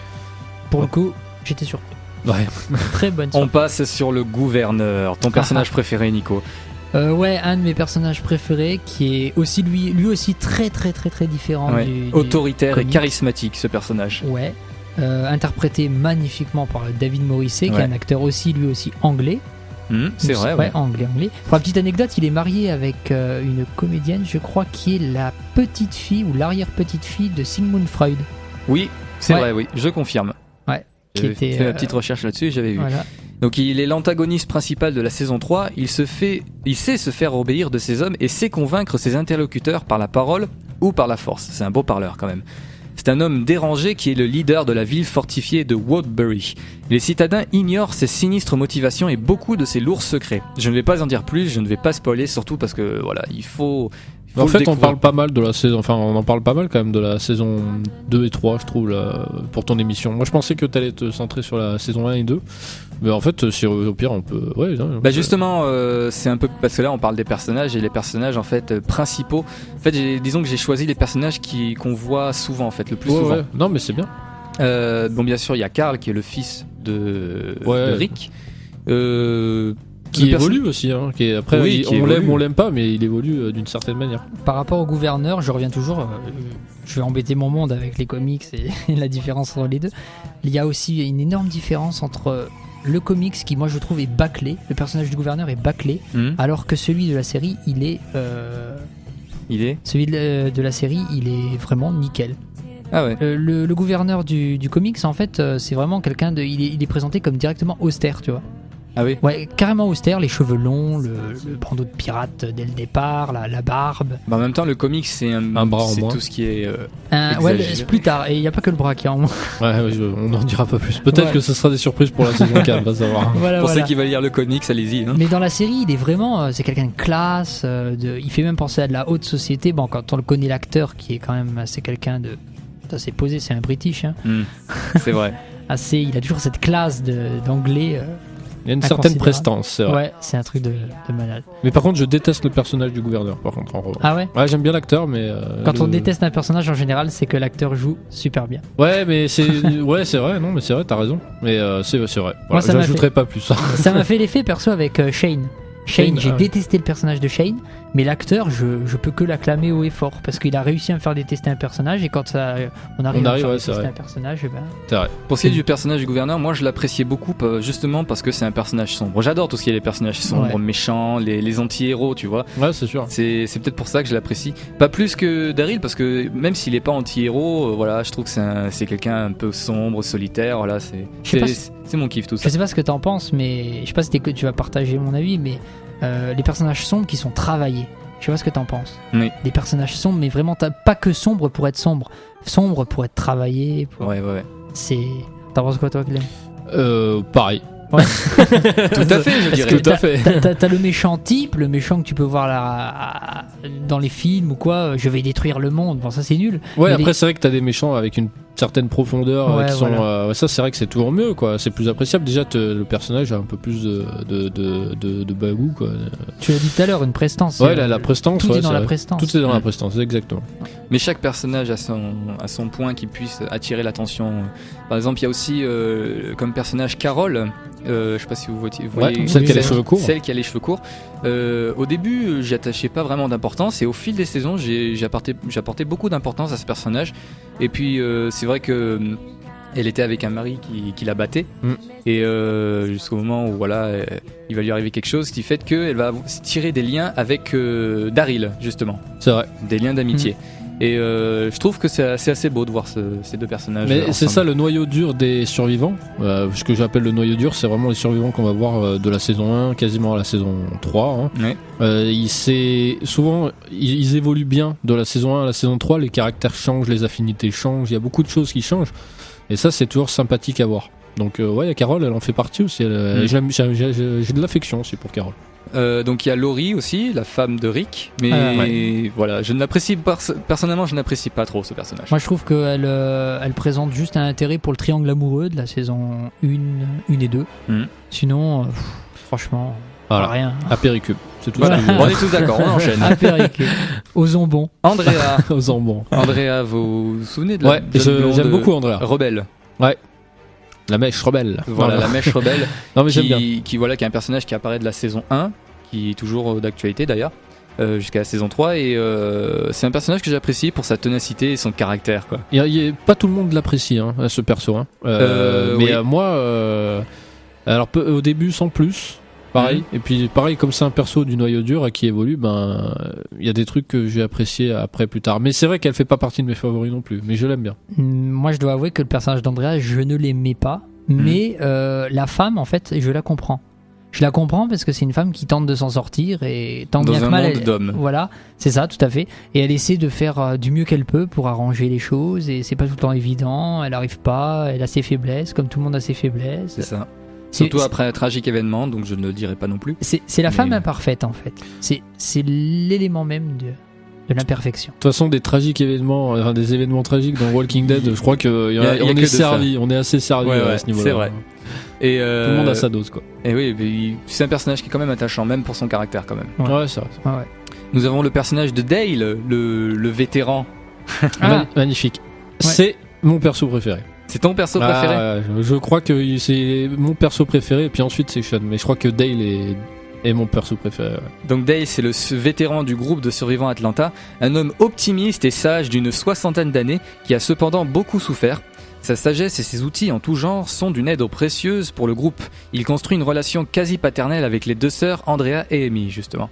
[SPEAKER 4] Pour le coup, j'étais surpris.
[SPEAKER 2] Ouais.
[SPEAKER 4] Très bonne surprise.
[SPEAKER 1] On passe sur le gouverneur, ton personnage préféré, Nico.
[SPEAKER 4] Ouais, un de mes personnages préférés qui est aussi lui aussi très très très très différent du
[SPEAKER 1] autoritaire et charismatique ce personnage.
[SPEAKER 4] Ouais. Interprété magnifiquement par David Morrissey, qui est un acteur lui aussi anglais.
[SPEAKER 1] C'est vrai.
[SPEAKER 4] Ouais, anglais. Pour la petite anecdote, il est marié avec une comédienne, je crois, qui est la petite fille ou l'arrière-petite fille de Sigmund Freud.
[SPEAKER 1] Oui, c'est vrai, oui, je confirme.
[SPEAKER 4] Ouais.
[SPEAKER 1] J'ai fait ma petite recherche là-dessus et j'avais vu.
[SPEAKER 4] Voilà.
[SPEAKER 1] Donc il est l'antagoniste principal de la saison 3, il sait se faire obéir de ses hommes et sait convaincre ses interlocuteurs par la parole ou par la force. C'est un beau parleur quand même. C'est un homme dérangé qui est le leader de la ville fortifiée de Woodbury. Les citadins ignorent ses sinistres motivations et beaucoup de ses lourds secrets. Je ne vais pas en dire plus, je ne vais pas spoiler, surtout parce que voilà, il faut
[SPEAKER 2] en fait, on parle pas mal de la saison, enfin on en parle pas mal quand même de la saison 2 et 3, je trouve, là, pour ton émission. Moi je pensais que tu allais te centrer sur la saison 1 et 2, mais en fait, si au pire on peut... Ouais,
[SPEAKER 1] justement, c'est un peu... Parce que là on parle des personnages, et les personnages en fait principaux, en fait disons que j'ai choisi les personnages qu'on voit souvent en fait, le plus souvent.
[SPEAKER 2] Ouais. Non mais c'est bien.
[SPEAKER 1] Bon bien sûr il y a Carl qui est le fils de Rick.
[SPEAKER 2] Qui évolue aussi, hein, après on l'aime ou on l'aime pas, mais il évolue d'une certaine manière.
[SPEAKER 4] Par rapport au gouverneur, je reviens toujours, je vais embêter mon monde avec les comics et la différence entre les deux. Il y a aussi une énorme différence entre le comics qui, moi je trouve, est bâclé, le personnage du gouverneur est bâclé, alors que celui de la série, celui de la série, il est vraiment nickel.
[SPEAKER 1] Ah ouais.
[SPEAKER 4] Le gouverneur du comics, en fait, c'est vraiment quelqu'un de, il est présenté comme directement austère, tu vois.
[SPEAKER 1] Ah oui.
[SPEAKER 4] Ouais, carrément austère, les cheveux longs, le bandeau de pirate dès le départ, la barbe.
[SPEAKER 1] Bah en même temps, le comics c'est un bras en moins. C'est tout ce qui est.
[SPEAKER 4] Ouais, c'est plus tard, et il n'y a pas que le bras qui est en moins.
[SPEAKER 2] Ouais, on n'en dira pas plus. Peut-être que ce sera des surprises pour la saison 4, va savoir.
[SPEAKER 1] Pour ceux qui veulent lire le comics, allez-y. Hein.
[SPEAKER 4] Mais dans la série, il est vraiment. C'est quelqu'un de classe, il fait même penser à de la haute société. Bon, quand on le connaît, l'acteur qui est quand même assez quelqu'un de. C'est posé, c'est un British. Hein.
[SPEAKER 1] C'est vrai.
[SPEAKER 4] Il a toujours cette classe d'anglais.
[SPEAKER 2] Il y a une certaine prestance, c'est vrai.
[SPEAKER 4] Ouais, c'est un truc de malade.
[SPEAKER 2] Mais par contre, je déteste le personnage du gouverneur, par contre.
[SPEAKER 4] Ah ouais ?
[SPEAKER 2] Ouais, j'aime bien l'acteur, mais...
[SPEAKER 4] Quand on déteste un personnage, en général, c'est que l'acteur joue super bien.
[SPEAKER 2] Ouais, mais c'est... ouais, c'est vrai, non, mais c'est vrai, t'as raison. Mais c'est vrai. Voilà, j'ajouterai pas plus.
[SPEAKER 4] Ça m'a fait l'effet, perso, avec Shane. Shane, j'ai détesté le personnage de Shane, mais l'acteur, je peux que l'acclamer haut et fort, parce qu'il a réussi à me faire détester un personnage, et quand on arrive à faire détester un personnage,
[SPEAKER 2] c'est vrai.
[SPEAKER 1] Pour ce qui est du personnage du gouverneur, moi je l'appréciais beaucoup, justement parce que c'est un personnage sombre. J'adore tout ce qui est les personnages sombres, méchants, les anti-héros, tu vois.
[SPEAKER 2] Ouais, c'est sûr.
[SPEAKER 1] C'est peut-être pour ça que je l'apprécie. Pas plus que Daryl, parce que même s'il est pas anti-héros, voilà, je trouve que c'est quelqu'un un peu sombre, solitaire, voilà, c'est mon kiff tout ça.
[SPEAKER 4] Je sais pas ce que t'en penses, mais je sais pas si tu vas partager mon avis, mais les personnages sombres qui sont travaillés. Je sais pas ce que t'en penses.
[SPEAKER 1] Oui.
[SPEAKER 4] Des personnages sombres, mais vraiment pas que sombres pour être sombre pour être travaillé.
[SPEAKER 1] Ouais.
[SPEAKER 4] T'en penses quoi toi, Clem ?
[SPEAKER 2] Pareil.
[SPEAKER 4] Ouais.
[SPEAKER 1] Tout à fait, je dirais.
[SPEAKER 2] Tout à fait.
[SPEAKER 4] T'as le méchant type, le méchant que tu peux voir dans les films ou quoi. Je vais détruire le monde. Bon, ça c'est nul.
[SPEAKER 2] Ouais, mais après c'est vrai que t'as des méchants avec une certaine profondeur qui sont.
[SPEAKER 4] Voilà.
[SPEAKER 2] Ça c'est vrai que c'est toujours mieux, quoi. C'est plus appréciable. Déjà, le personnage a un peu plus de bagou, quoi.
[SPEAKER 4] Tu l'as dit tout à l'heure, une prestance.
[SPEAKER 2] Ouais, la prestance.
[SPEAKER 4] Tout est dans la prestance.
[SPEAKER 2] Tout est dans la prestance, exactement.
[SPEAKER 1] Mais chaque personnage a son point qui puisse attirer l'attention. Par exemple, il y a aussi comme personnage Carole. Je sais pas si vous voyez
[SPEAKER 2] celle qui a les cheveux courts.
[SPEAKER 1] Celle qui a les cheveux courts. Au début, j'y attachais pas vraiment d'importance, et au fil des saisons, j'ai apporté beaucoup d'importance à ce personnage. Et puis, c'est vrai que elle était avec un mari qui la battait, et jusqu'au moment où il va lui arriver quelque chose qui fait qu'elle va tirer des liens avec Daryl, justement.
[SPEAKER 2] C'est vrai.
[SPEAKER 1] Des liens d'amitié. Et je trouve que c'est assez beau de voir ces deux personnages.
[SPEAKER 2] Mais c'est ça le noyau dur des survivants. Ce que j'appelle le noyau dur, c'est vraiment les survivants qu'on va voir de la saison 1 quasiment à la saison 3. Hein. Ouais. Souvent, ils évoluent bien de la saison 1 à la saison 3. Les caractères changent, les affinités changent. Il y a beaucoup de choses qui changent. Et ça, c'est toujours sympathique à voir. Donc, ouais, Carole, elle en fait partie aussi. J'ai de l'affection aussi pour Carole.
[SPEAKER 1] Donc il y a Laurie aussi, la femme de Rick, mais voilà, personnellement je n'apprécie pas trop ce personnage.
[SPEAKER 4] Moi je trouve qu'elle présente juste un intérêt pour le triangle amoureux de la saison 1 et 2. Sinon, franchement, rien.
[SPEAKER 2] À Péricube, c'est tout.
[SPEAKER 1] Voilà. On est tous d'accord, on enchaîne.
[SPEAKER 4] À Péricube, aux ombons.
[SPEAKER 1] Andrea.
[SPEAKER 2] Aux ombons.
[SPEAKER 1] Andrea, vous vous souvenez de la
[SPEAKER 2] j'aime beaucoup Andrea.
[SPEAKER 1] Rebelle.
[SPEAKER 2] Ouais. La mèche rebelle.
[SPEAKER 1] Voilà, la mèche rebelle.
[SPEAKER 2] Non, mais j'aime bien.
[SPEAKER 1] Qui est un personnage qui apparaît de la saison 1, qui est toujours d'actualité d'ailleurs, jusqu'à la saison 3. Et c'est un personnage que j'apprécie pour sa ténacité et son caractère, quoi.
[SPEAKER 2] Pas tout le monde l'apprécie, hein, ce perso. Hein. Mais moi, alors au début sans plus. Pareil. Et puis pareil, comme c'est un perso du noyau dur qui évolue, il y a des trucs que j'ai appréciés après plus tard. Mais c'est vrai qu'elle fait pas partie de mes favoris non plus, mais je l'aime bien.
[SPEAKER 4] Moi je dois avouer que le personnage d'Andrea, je ne l'aimais pas, mais la femme en fait, je la comprends. Je la comprends parce que c'est une femme qui tente de s'en sortir et tant bien que mal, voilà, c'est ça, tout à fait. Et elle essaie de faire du mieux qu'elle peut pour arranger les choses et c'est pas tout le temps évident. Elle arrive pas, elle a ses faiblesses, comme tout le monde a ses faiblesses.
[SPEAKER 1] C'est ça. Surtout après un tragique événement, donc je ne le dirai pas non plus.
[SPEAKER 4] C'est la femme imparfaite en fait. C'est l'élément même de l'imperfection.
[SPEAKER 2] De toute façon, des tragiques événements, des événements tragiques dans Walking Dead, je crois qu'on est servi, on est assez servi à ce niveau-là.
[SPEAKER 1] C'est vrai. Et
[SPEAKER 2] tout le monde a sa dose, quoi.
[SPEAKER 1] Et oui, c'est un personnage qui est quand même attachant, même pour son caractère quand même.
[SPEAKER 2] Ouais, c'est vrai.
[SPEAKER 4] Ouais.
[SPEAKER 1] Nous avons le personnage de Dale, le vétéran.
[SPEAKER 2] Magnifique. Ouais. C'est mon perso préféré.
[SPEAKER 1] C'est ton perso préféré ?
[SPEAKER 2] Je crois que c'est mon perso préféré, et puis ensuite c'est Sean. Mais je crois que Dale est mon perso préféré. Ouais.
[SPEAKER 1] Donc Dale, c'est le vétéran du groupe de survivants Atlanta, un homme optimiste et sage d'une 60aine d'années qui a cependant beaucoup souffert. Sa sagesse et ses outils en tout genre sont d'une aide précieuse pour le groupe. Il construit une relation quasi paternelle avec les deux sœurs Andrea et Amy, justement.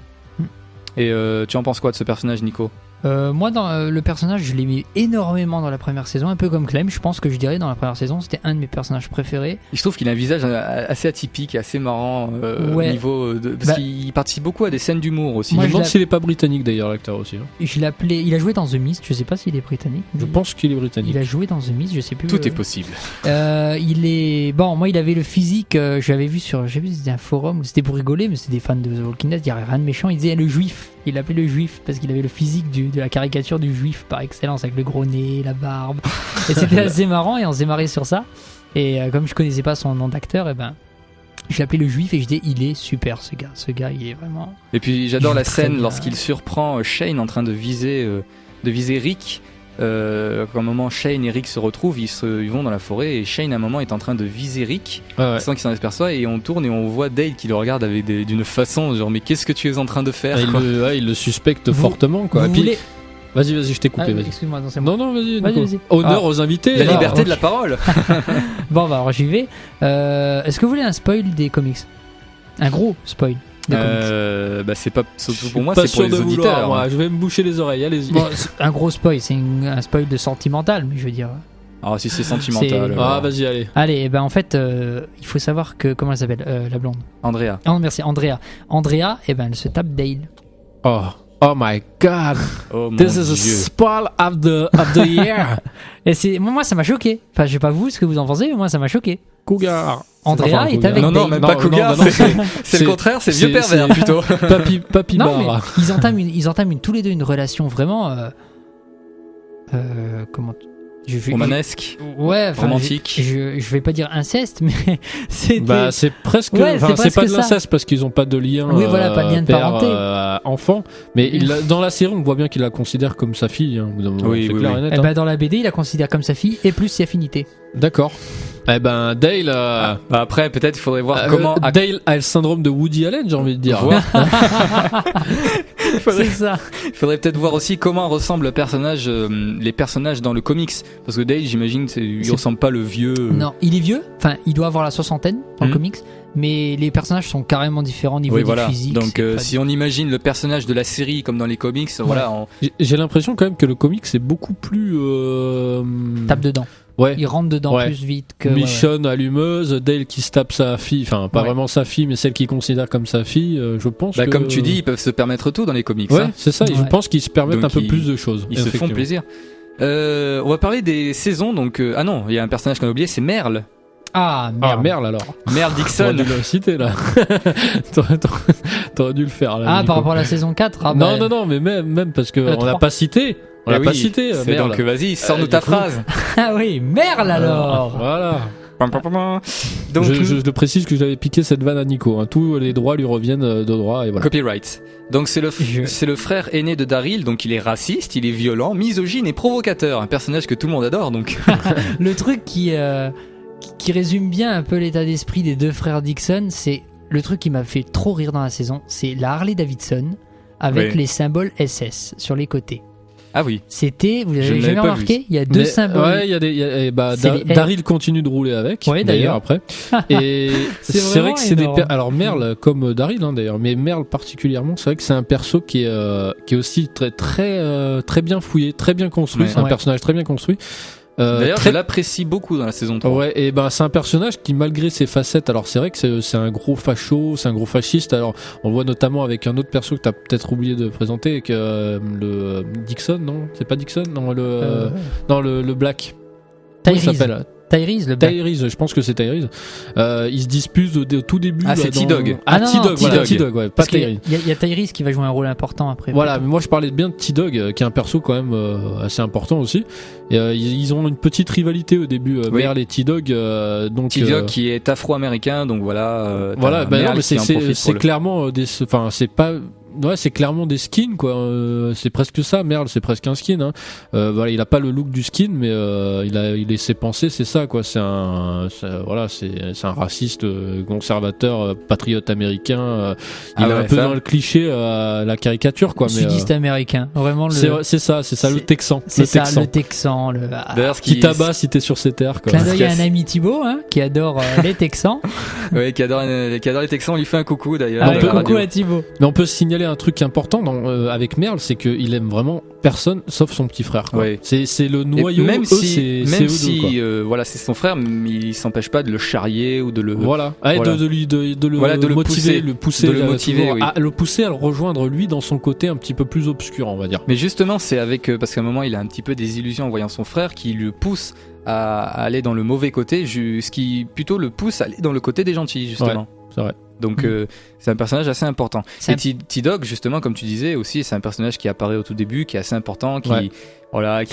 [SPEAKER 1] Et tu en penses quoi de ce personnage, Nico ?
[SPEAKER 4] Moi, dans le personnage, je l'ai mis énormément dans la première saison, un peu comme Clem. Je pense que je dirais dans la première saison, c'était un de mes personnages préférés.
[SPEAKER 1] Je trouve qu'il a un visage assez atypique, assez marrant au niveau parce qu'il participe beaucoup à des scènes d'humour aussi.
[SPEAKER 2] Je me demande s'il est pas britannique d'ailleurs, l'acteur aussi. Hein.
[SPEAKER 4] Je l'appelais. Il a joué dans The Mist. Je sais pas s'il est britannique.
[SPEAKER 2] Je pense qu'il est britannique.
[SPEAKER 4] Il a joué dans The Mist. Je sais plus.
[SPEAKER 1] Tout est possible.
[SPEAKER 4] Il est bon. Moi, il avait le physique. J'avais vu c'était un forum. C'était pour rigoler, mais c'était des fans de The Walking Dead. Il y avait rien de méchant. Il disait le juif. Il l'appelait le juif parce qu'il avait le physique de la caricature du juif par excellence, avec le gros nez, la barbe. Et c'était assez marrant et on s'est marré sur ça. Et comme je connaissais pas son nom d'acteur, je l'appelais le juif et je disais il est super ce gars. Ce gars il est vraiment.
[SPEAKER 1] Et puis j'adore la scène lorsqu'il surprend Shane en train de viser Rick. Quand un moment Shane et Rick se retrouvent, ils vont dans la forêt et Shane à un moment est en train de viser Rick sans qu'il s'en aperçoive et on tourne et on voit Dale qui le regarde avec d'une façon genre mais qu'est-ce que tu es en train de faire ?
[SPEAKER 2] Il le suspecte fortement quoi. Vas-y, je t'ai coupé. Vas-y.
[SPEAKER 4] Excuse-moi,
[SPEAKER 2] non, vas-y. Honneur aux invités.
[SPEAKER 1] La liberté de la parole.
[SPEAKER 4] Bon, alors j'y vais. Est-ce que vous voulez un spoil des comics ? Un gros spoil des comics.
[SPEAKER 1] C'est pas surtout pour moi, c'est pour les auditeurs.
[SPEAKER 2] Moi, je vais me boucher les oreilles. Allez-y.
[SPEAKER 4] Bon, un gros spoil, c'est un spoil de sentimental, mais je veux dire.
[SPEAKER 1] Ah, si c'est sentimental.
[SPEAKER 2] Vas-y, allez.
[SPEAKER 4] Allez, en fait, il faut savoir que comment elle s'appelle, la blonde.
[SPEAKER 1] Andrea.
[SPEAKER 4] Oh, merci, Andrea. Andrea, elle se tape Dale.
[SPEAKER 2] Oh my god, this is a spoil of the year.
[SPEAKER 4] Et moi ça m'a choqué. Enfin, je sais pas vous ce que vous en pensez, mais moi ça m'a choqué.
[SPEAKER 2] Cougar.
[SPEAKER 4] Andrea est avec Dale.
[SPEAKER 1] Non, même pas Cougar. C'est le contraire, c'est vieux pervers plutôt.
[SPEAKER 2] Papy
[SPEAKER 4] non, mais ils entament tous les deux une relation vraiment. Comment
[SPEAKER 1] romanesque,
[SPEAKER 4] romantique. Je vais pas dire inceste, mais c'est
[SPEAKER 2] presque. C'est pas de l'inceste parce qu'ils ont pas de lien.
[SPEAKER 4] Oui, voilà, pas de lien de parenté.
[SPEAKER 2] Enfant, mais dans la série, on voit bien qu'il la considère comme sa fille. Hein,
[SPEAKER 4] oui. Dans la BD, il la considère comme sa fille et plus ses affinités.
[SPEAKER 2] D'accord. Eh ben Dale.
[SPEAKER 1] Après, peut-être il faudrait voir comment.
[SPEAKER 2] Dale a le syndrome de Woody Allen, j'ai envie de dire.
[SPEAKER 4] C'est ça.
[SPEAKER 1] Il faudrait peut-être voir aussi comment ressemblent les personnages dans le comics. Parce que Dale, j'imagine, il ressemble pas le vieux.
[SPEAKER 4] Non, il est vieux. Enfin, il doit avoir la soixantaine dans le comics. Mais les personnages sont carrément différents au niveau du physique.
[SPEAKER 1] Donc, si on imagine le personnage de la série comme dans les comics, voilà.
[SPEAKER 2] J'ai l'impression quand même que le comics c'est beaucoup plus.
[SPEAKER 4] Tape dedans.
[SPEAKER 2] Ouais.
[SPEAKER 4] Il rentre dedans plus vite que.
[SPEAKER 2] Michonne allumeuse, Dale qui se tape sa fille, enfin pas vraiment sa fille, mais celle qu'il considère comme sa fille. Je pense. que...
[SPEAKER 1] Comme tu dis, ils peuvent se permettre tout dans les comics.
[SPEAKER 2] Ouais, c'est ça. Je pense qu'ils se permettent
[SPEAKER 1] donc
[SPEAKER 2] un peu plus de choses.
[SPEAKER 1] Ils se font plaisir. On va parler des saisons. Donc, non, il y a un personnage qu'on a oublié, c'est Merle.
[SPEAKER 4] Ah, Merle.
[SPEAKER 2] Merle alors.
[SPEAKER 1] Merle Dixon.
[SPEAKER 2] T'aurais dû le citer là. T'aurais dû le faire là.
[SPEAKER 4] Par rapport à la saison 4.
[SPEAKER 2] Non, mais même parce qu'on l'a pas cité. On l'a pas cité, Merle.
[SPEAKER 1] Donc vas-y, sors-nous ta phrase.
[SPEAKER 4] Ah oui, Merle alors.
[SPEAKER 2] Voilà.
[SPEAKER 1] Donc,
[SPEAKER 2] je le précise que j'avais piqué cette vanne à Nico. Tous les droits lui reviennent de droit et voilà.
[SPEAKER 1] Copyright. Donc c'est le frère aîné de Daryl, donc il est raciste, il est violent, misogyne et provocateur. Un personnage que tout le monde adore donc.
[SPEAKER 4] Le truc qui résume bien un peu l'état d'esprit des deux frères Dixon, c'est le truc qui m'a fait trop rire dans la saison, c'est la Harley Davidson avec les symboles SS sur les côtés.
[SPEAKER 1] Ah oui.
[SPEAKER 4] Vous l'avez jamais remarqué ? Il y a deux symboles.
[SPEAKER 2] Ouais, Daryl continue de rouler avec.
[SPEAKER 4] Ouais, d'ailleurs
[SPEAKER 2] après. Et c'est vrai que c'est alors Merle comme Daryl d'ailleurs, mais Merle particulièrement, c'est vrai que c'est un perso qui est aussi très bien fouillé, très bien construit. C'est un personnage très bien construit.
[SPEAKER 1] D'ailleurs, je l'apprécie beaucoup dans la saison 3.
[SPEAKER 2] Ouais, et c'est un personnage qui, malgré ses facettes, alors c'est vrai que c'est un gros facho, c'est un gros fasciste. Alors, on voit notamment avec un autre perso que t'as peut-être oublié de présenter, que le Dixon, non, c'est pas Dixon, non, le Black. Comment il s'appelle ?
[SPEAKER 4] Tyrese,
[SPEAKER 2] je pense que c'est Tyrese. Il se dispute au tout début.
[SPEAKER 1] Ah, c'est T-Dog.
[SPEAKER 2] T-Dog, ouais, pas Tyrese.
[SPEAKER 4] Il y a Tyrese qui va jouer un rôle important après.
[SPEAKER 2] Voilà, mais moi je parlais bien de T-Dog, qui est un perso quand même assez important aussi. Et, ils ont une petite rivalité au début, Merle et T-Dog.
[SPEAKER 1] T-Dog qui est afro-américain, donc voilà.
[SPEAKER 2] Voilà, non, mais c'est clairement c'est pas. Ouais, c'est clairement des skins quoi. C'est presque ça. Merle, c'est presque un skin. Voilà, il a pas le look du skin, mais il est ses pensées, c'est ça quoi. C'est un raciste, conservateur, patriote américain. Il est un peu dans le cliché, la caricature quoi.
[SPEAKER 4] Sudiste américain, vraiment.
[SPEAKER 2] C'est ça, le Texan.
[SPEAKER 4] C'est ça, le Texan.
[SPEAKER 1] D'ailleurs,
[SPEAKER 2] qui tabasse si t'es sur ses terres.
[SPEAKER 4] Clin d'œil à un ami Thibaut, qui adore les Texans.
[SPEAKER 1] Ouais, qui adore les Texans. On lui fait un coucou d'ailleurs.
[SPEAKER 4] Coucou à Thibaut.
[SPEAKER 2] Mais on peut signaler un truc important avec Merle, c'est qu'il aime vraiment personne sauf son petit frère quoi. Ouais. C'est le noyau.
[SPEAKER 1] Même si voilà, c'est son frère, mais il s'empêche pas de le charrier ou de le
[SPEAKER 2] le pousser à le rejoindre lui dans son côté un petit peu plus obscur, on va dire.
[SPEAKER 1] Mais justement, c'est parce qu'à un moment il a un petit peu des illusions en voyant son frère qui le pousse à aller dans le mauvais côté, ce qui plutôt le pousse à aller dans le côté des gentils justement.
[SPEAKER 2] Ouais, c'est vrai.
[SPEAKER 1] Donc c'est un personnage assez important. Et T-Dog, justement, comme tu disais aussi, c'est un personnage qui apparaît au tout début, qui est assez important, que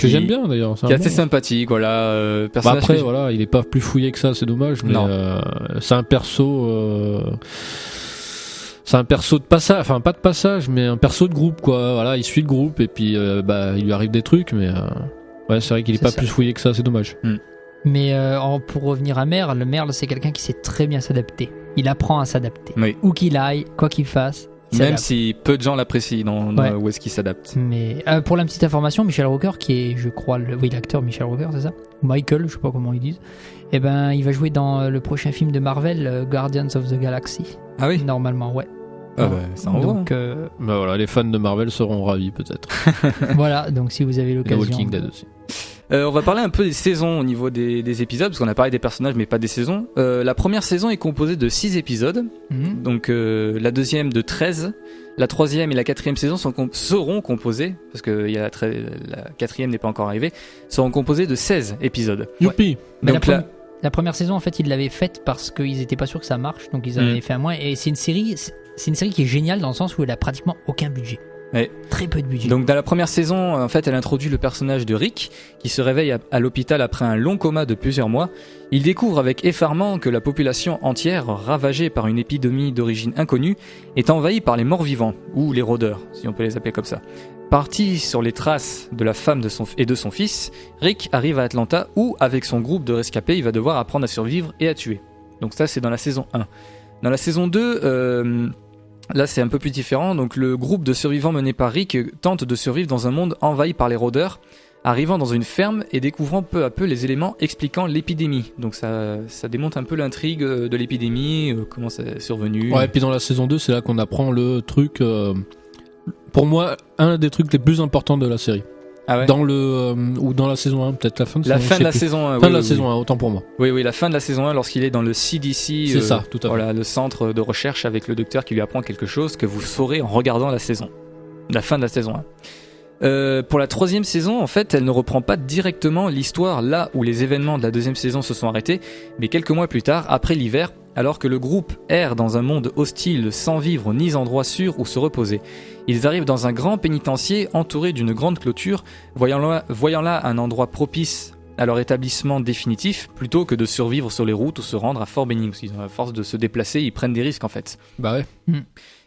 [SPEAKER 2] j'aime bien d'ailleurs.
[SPEAKER 1] Qui est assez sympathique, voilà. Personnage
[SPEAKER 2] après, voilà, il est pas plus fouillé que ça, c'est dommage, mais c'est un perso. C'est un perso de passage, enfin pas de passage, mais un perso de groupe quoi. Voilà, il suit le groupe et puis il lui arrive des trucs, mais c'est vrai qu'il est pas plus fouillé que ça, c'est dommage.
[SPEAKER 4] Mais pour revenir à Merle, c'est quelqu'un qui sait très bien s'adapter. Il apprend à s'adapter. Oui. Où qu'il aille, quoi qu'il fasse.
[SPEAKER 1] Même si peu de gens l'apprécient où est-ce qu'il s'adapte.
[SPEAKER 4] Mais pour la petite information, Michel Rooker, qui est, je crois, l'acteur Michel Rooker, c'est ça ? Michael, je sais pas comment ils disent. Il va jouer dans le prochain film de Marvel, Guardians of the Galaxy.
[SPEAKER 1] Ah oui ?
[SPEAKER 4] Normalement, ouais.
[SPEAKER 1] Ça en
[SPEAKER 4] donc,
[SPEAKER 2] voilà, les fans de Marvel seront ravis peut-être.
[SPEAKER 4] Voilà, donc si vous avez l'occasion.
[SPEAKER 2] The Walking Dead aussi.
[SPEAKER 1] On va parler un peu des saisons au niveau des épisodes, parce qu'on a parlé des personnages mais pas des saisons. La première saison est composée de 6 épisodes, donc la deuxième de 13, la troisième et la quatrième saison seront composées, parce que la quatrième n'est pas encore arrivée, seront composées de 16 épisodes.
[SPEAKER 2] Youpi.
[SPEAKER 4] Ouais. Donc la première saison, en fait, ils l'avaient faite parce qu'ils n'étaient pas sûrs que ça marche, donc ils avaient fait un moins, et c'est une série qui est géniale dans le sens où elle a pratiquement aucun budget.
[SPEAKER 1] Ouais.
[SPEAKER 4] Très peu de budget.
[SPEAKER 1] Donc dans la première saison, en fait, elle introduit le personnage de Rick, qui se réveille à l'hôpital après un long coma de plusieurs mois. Il découvre avec effarement que la population entière, ravagée par une épidémie d'origine inconnue, est envahie par les morts-vivants, ou les rôdeurs, si on peut les appeler comme ça. parti sur les traces de la femme et de son fils, Rick arrive à Atlanta où, avec son groupe de rescapés, il va devoir apprendre à survivre et à tuer. Donc ça, c'est dans la saison 1. Dans la saison 2, là c'est un peu plus différent. Donc le groupe de survivants mené par Rick tente de survivre dans un monde envahi par les rôdeurs, arrivant dans une ferme et découvrant peu à peu les éléments expliquant l'épidémie. Donc ça démonte un peu l'intrigue de l'épidémie, comment ça est survenu.
[SPEAKER 2] Ouais, et puis dans la saison 2, c'est là qu'on apprend le truc, pour moi, un des trucs les plus importants de la série.
[SPEAKER 1] Ah ouais.
[SPEAKER 2] Ou dans la saison 1, peut-être la fin de
[SPEAKER 1] la
[SPEAKER 2] saison 1.
[SPEAKER 1] Fin de la saison 1.
[SPEAKER 2] Fin de la saison 1, autant pour moi.
[SPEAKER 1] Oui, la fin de la saison 1, lorsqu'il est dans le CDC.
[SPEAKER 2] C'est ça, tout à fait.
[SPEAKER 1] Voilà, le centre de recherche avec le docteur qui lui apprend quelque chose que vous saurez en regardant la fin de la saison 1. Pour la 3e saison, en fait, elle ne reprend pas directement l'histoire là où les événements de la 2e saison se sont arrêtés, mais quelques mois plus tard, après l'hiver, alors que le groupe erre dans un monde hostile sans vivre ni endroit sûr où se reposer. Ils arrivent dans un grand pénitencier entouré d'une grande clôture, voyant là un endroit propice à leur établissement définitif, plutôt que de survivre sur les routes ou se rendre à Fort Benning. À force de se déplacer, ils prennent des risques en fait.
[SPEAKER 2] Bah ouais.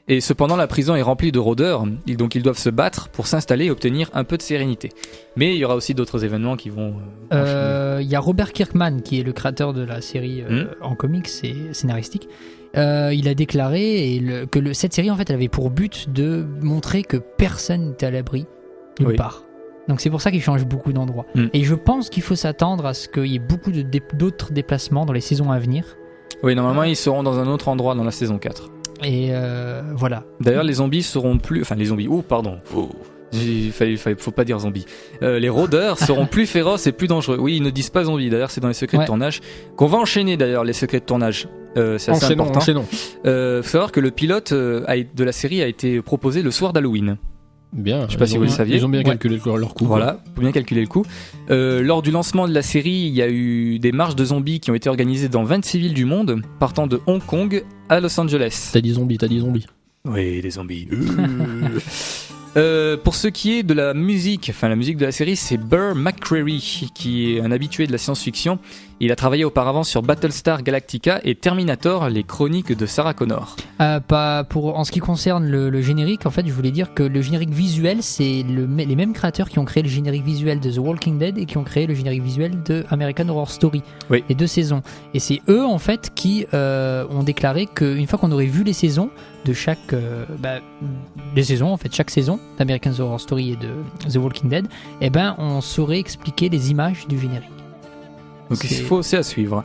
[SPEAKER 1] Et cependant, la prison est remplie de rôdeurs, donc ils doivent se battre pour s'installer et obtenir un peu de sérénité. Mais il y aura aussi d'autres événements qui vont...
[SPEAKER 4] Il y a Robert Kirkman, qui est le créateur de la série en comics et scénaristique. Il a déclaré que cette série, en fait, elle avait pour but de montrer que personne n'était à l'abri nulle part. Donc c'est pour ça qu'il change beaucoup d'endroits. Et je pense qu'il faut s'attendre à ce qu'il y ait beaucoup d'autres déplacements dans les saisons à venir.
[SPEAKER 1] Oui, normalement, ils seront dans un autre endroit dans la saison 4.
[SPEAKER 4] Et voilà.
[SPEAKER 1] D'ailleurs, les zombies seront plus... Enfin, les zombies... faut pas dire zombies. Les rôdeurs seront plus féroces et plus dangereux. Oui, ils ne disent pas zombies. D'ailleurs, c'est dans les secrets de tournage qu'on va enchaîner, d'ailleurs, les secrets de tournage. C'est assez important.
[SPEAKER 2] Enchaînons.
[SPEAKER 1] Faut savoir que le pilote de la série a été proposé le soir d'Halloween.
[SPEAKER 2] Bien.
[SPEAKER 1] Je sais pas si vous le saviez.
[SPEAKER 2] Ils ont bien calculé leur coût.
[SPEAKER 1] Voilà, faut bien calculer le coût. Lors du lancement de la série, il y a eu des marches de zombies qui ont été organisées dans 26 villes du monde, partant de Hong Kong à Los Angeles.
[SPEAKER 2] T'as dit zombies.
[SPEAKER 1] Oui, des zombies. Pour ce qui est de la musique de la série, c'est Burr McCreary, qui est un habitué de la science-fiction. Il a travaillé auparavant sur Battlestar Galactica et Terminator, les chroniques de Sarah Connor.
[SPEAKER 4] En ce qui concerne le générique, en fait, je voulais dire que le générique visuel, c'est les mêmes créateurs qui ont créé le générique visuel de The Walking Dead et qui ont créé le générique visuel de American Horror Story, les 2 saisons. Et c'est eux, en fait, qui ont déclaré qu'une fois qu'on aurait vu les saisons de chaque chaque saison d'American Horror Story et de The Walking Dead, on saurait expliquer les images du générique.
[SPEAKER 1] Donc il faut aussi à suivre.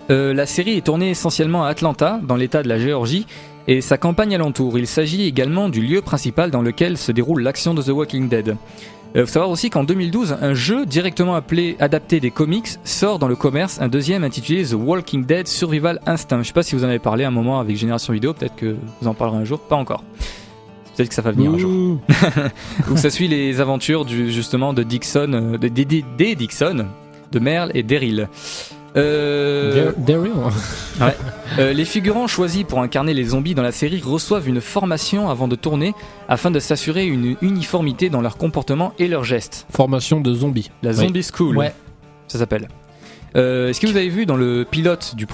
[SPEAKER 1] La série est tournée essentiellement à Atlanta, dans l'état de la Géorgie, et sa campagne alentour. Il s'agit également du lieu principal dans lequel se déroule l'action de The Walking Dead. Faut savoir aussi qu'en 2012, un jeu directement adapté des comics sort dans le commerce, un deuxième intitulé The Walking Dead Survival Instinct. Je sais pas si vous en avez parlé un moment avec Génération Vidéo, peut-être que vous en parlerez un jour, pas encore. Peut-être que ça va venir un jour. Donc ça suit les aventures justement de Dixon, des Dixon, de Merle et Daryl.
[SPEAKER 2] Daryl.
[SPEAKER 1] Les figurants choisis pour incarner les zombies dans la série reçoivent une formation avant de tourner afin de s'assurer une uniformité dans leur comportement et leurs gestes.
[SPEAKER 2] Formation de zombies.
[SPEAKER 1] La Zombie School, ça s'appelle. Est-ce que vous avez vu dans le pilote du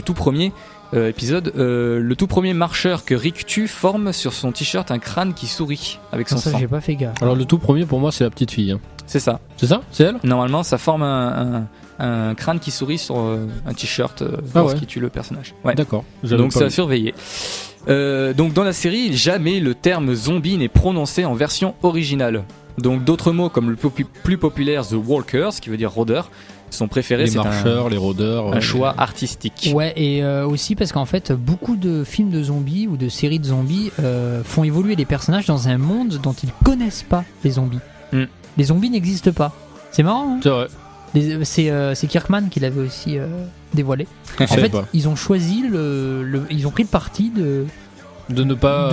[SPEAKER 1] tout premier épisode, le tout premier marcheur que Rick tue forme sur son t-shirt un crâne qui sourit avec son sang.
[SPEAKER 4] J'ai pas fait gaffe.
[SPEAKER 2] Alors le tout premier pour moi c'est la petite fille. Hein.
[SPEAKER 1] C'est ça.
[SPEAKER 2] C'est ça ? C'est elle ?
[SPEAKER 1] Normalement ça forme un crâne qui sourit sur un t-shirt lorsqu'il tue le personnage. Ouais.
[SPEAKER 2] D'accord.
[SPEAKER 1] Donc c'est à surveiller. Donc dans la série, jamais le terme zombie n'est prononcé en version originale. Donc d'autres mots comme le plus populaire The Walkers, qui veut dire rôdeurs, sont préférés.
[SPEAKER 2] Les marcheurs, les rôdeurs.
[SPEAKER 1] Un choix artistique.
[SPEAKER 4] Ouais, et aussi parce qu'en fait, beaucoup de films de zombies ou de séries de zombies font évoluer les personnages dans un monde dont ils connaissent pas les zombies. Les zombies n'existent pas. C'est marrant, hein ?
[SPEAKER 2] C'est vrai.
[SPEAKER 4] C'est Kirkman qui l'avait aussi dévoilé. En fait, ils ont choisi ils ont pris le parti de
[SPEAKER 2] ne pas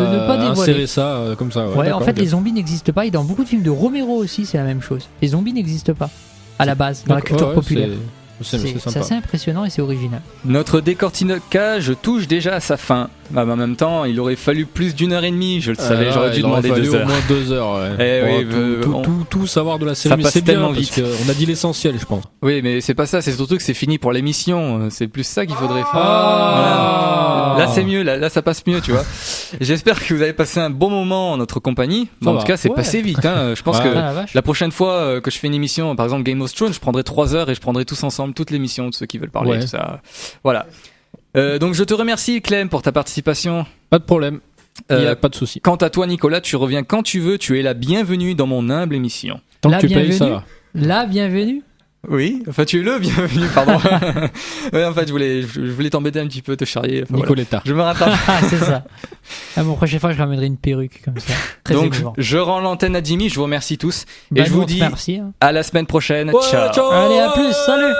[SPEAKER 2] insérer ça comme ça.
[SPEAKER 4] Ouais, en fait, les zombies n'existent pas. Et dans beaucoup de films de Romero aussi, c'est la même chose. Les zombies n'existent pas à la base, dans la culture populaire. C'est assez impressionnant et c'est original.
[SPEAKER 1] Notre décortiquage touche déjà à sa fin. En même temps, il aurait fallu plus d'1h30, je le savais, j'aurais dû demander 2 heures.
[SPEAKER 2] Au moins 2 heures. Tout savoir de la série, mais c'est bien vite. Parce qu'on a dit l'essentiel, je pense.
[SPEAKER 1] Oui, mais c'est pas ça, c'est surtout que c'est fini pour l'émission. C'est plus ça qu'il faudrait faire.
[SPEAKER 2] Voilà.
[SPEAKER 1] Là, c'est mieux, là, ça passe mieux, tu vois. J'espère que vous avez passé un bon moment en notre compagnie. En tout cas, c'est passé vite. Je pense que la prochaine fois que je fais une émission, par exemple Game of Thrones, je prendrai 3 heures et je prendrai tous ensemble toute l'émission de ceux qui veulent parler. Tout ça. Voilà. Donc je te remercie Clem pour ta participation.
[SPEAKER 2] Pas de problème, il n'y a pas de souci.
[SPEAKER 1] Quant à toi Nicolas, tu reviens quand tu veux, tu es la bienvenue dans mon humble émission.
[SPEAKER 2] Tant que tu payes, ça va.
[SPEAKER 4] La bienvenue.
[SPEAKER 1] Oui, enfin tu es le bienvenu, pardon. Ouais, en fait je voulais t'embêter un petit peu, te charrier. Enfin,
[SPEAKER 2] Nicoletta.
[SPEAKER 1] Voilà. Je me rattrape.
[SPEAKER 4] C'est ça. Bon, prochaine fois je ramènerai une perruque comme ça. Très
[SPEAKER 1] donc
[SPEAKER 4] émouvant.
[SPEAKER 1] je rends l'antenne à Jimmy, je vous remercie tous et je vous dis
[SPEAKER 4] merci,
[SPEAKER 1] à la semaine prochaine.
[SPEAKER 2] Ouais,
[SPEAKER 1] ciao.
[SPEAKER 4] Allez, à plus, salut.